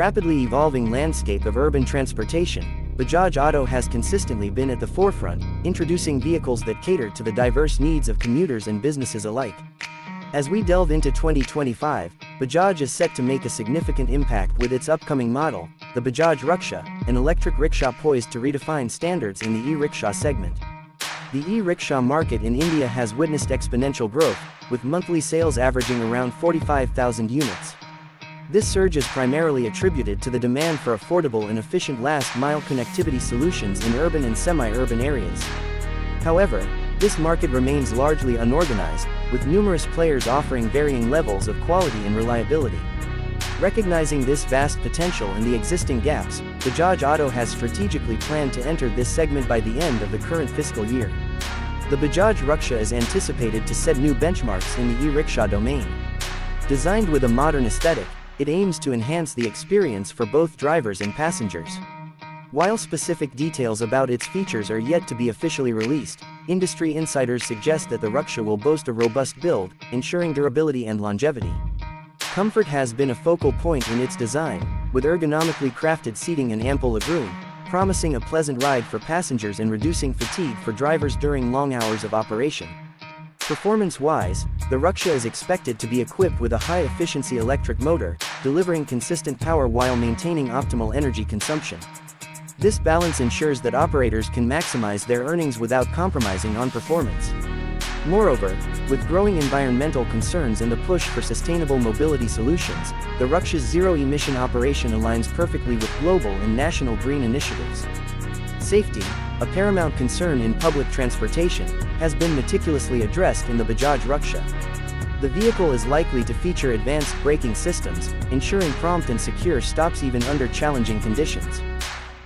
rapidly evolving landscape of urban transportation, Bajaj Auto has consistently been at the forefront, introducing vehicles that cater to the diverse needs of commuters and businesses alike. As we delve into 2025, Bajaj is set to make a significant impact with its upcoming model, the Bajaj Raksha, an electric rickshaw poised to redefine standards in the e-rickshaw segment. The e-rickshaw market in India has witnessed exponential growth, with monthly sales averaging around 45,000 units. This surge is primarily attributed to the demand for affordable and efficient last-mile connectivity solutions in urban and semi-urban areas. However, this market remains largely unorganized, with numerous players offering varying levels of quality and reliability. Recognizing this vast potential and the existing gaps, Bajaj Auto has strategically planned to enter this segment by the end of the current fiscal year. The Bajaj Raksha is anticipated to set new benchmarks in the e-rickshaw domain. Designed with a modern aesthetic, it aims to enhance the experience for both drivers and passengers. While specific details about its features are yet to be officially released, industry insiders suggest that the Raksha will boast a robust build, ensuring durability and longevity. Comfort has been a focal point in its design, with ergonomically crafted seating and ample legroom, promising a pleasant ride for passengers and reducing fatigue for drivers during long hours of operation. Performance-wise, the Raksha is expected to be equipped with a high-efficiency electric motor, delivering consistent power while maintaining optimal energy consumption. This balance ensures that operators can maximize their earnings without compromising on performance. Moreover, with growing environmental concerns and the push for sustainable mobility solutions, the Raksha's zero-emission operation aligns perfectly with global and national green initiatives. Safety, a paramount concern in public transportation, has been meticulously addressed in the Bajaj Raksha. The vehicle is likely to feature advanced braking systems, ensuring prompt and secure stops even under challenging conditions.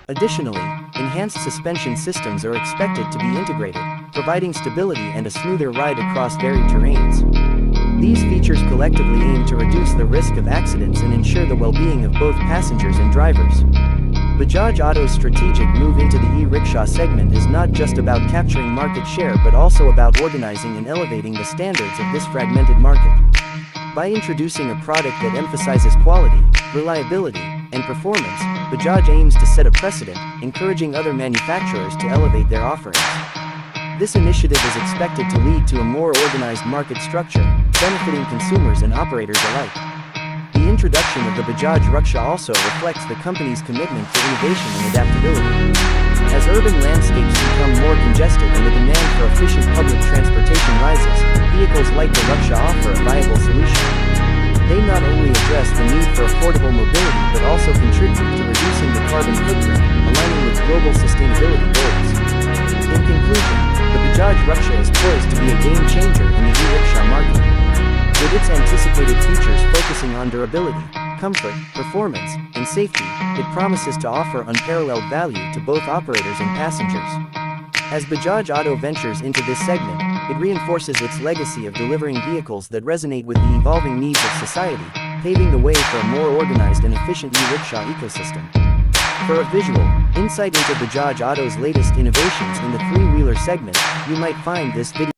Additionally, enhanced suspension systems are expected to be integrated, providing stability and a smoother ride across varied terrains. These features collectively aim to reduce the risk of accidents and ensure the well-being of both passengers and drivers. Bajaj Auto's strategic move into the e-rickshaw segment is not just about capturing market share but also about organizing and elevating the standards of this fragmented market. By introducing a product that emphasizes quality, reliability, and performance, Bajaj aims to set a precedent, encouraging other manufacturers to elevate their offerings. This initiative is expected to lead to a more organized market structure, benefiting consumers and operators alike. The introduction of the Bajaj Raksha also reflects the company's commitment to innovation and adaptability. As urban landscapes become more congested and the demand for efficient public transportation rises, vehicles like the Rickshaw offer a viable solution. They not only address the need for affordable mobility but also contribute to reducing the carbon footprint, aligning with global sustainability goals. In conclusion, the Bajaj Raksha is poised to be a game-changer in the e-rickshaw market. With its anticipated features focusing on durability, comfort, performance, and safety, it promises to offer unparalleled value to both operators and passengers. As Bajaj Auto ventures into this segment, it reinforces its legacy of delivering vehicles that resonate with the evolving needs of society, paving the way for a more organized and efficient e-rickshaw ecosystem. For a visual insight into Bajaj Auto's latest innovations in the three-wheeler segment, you might find this video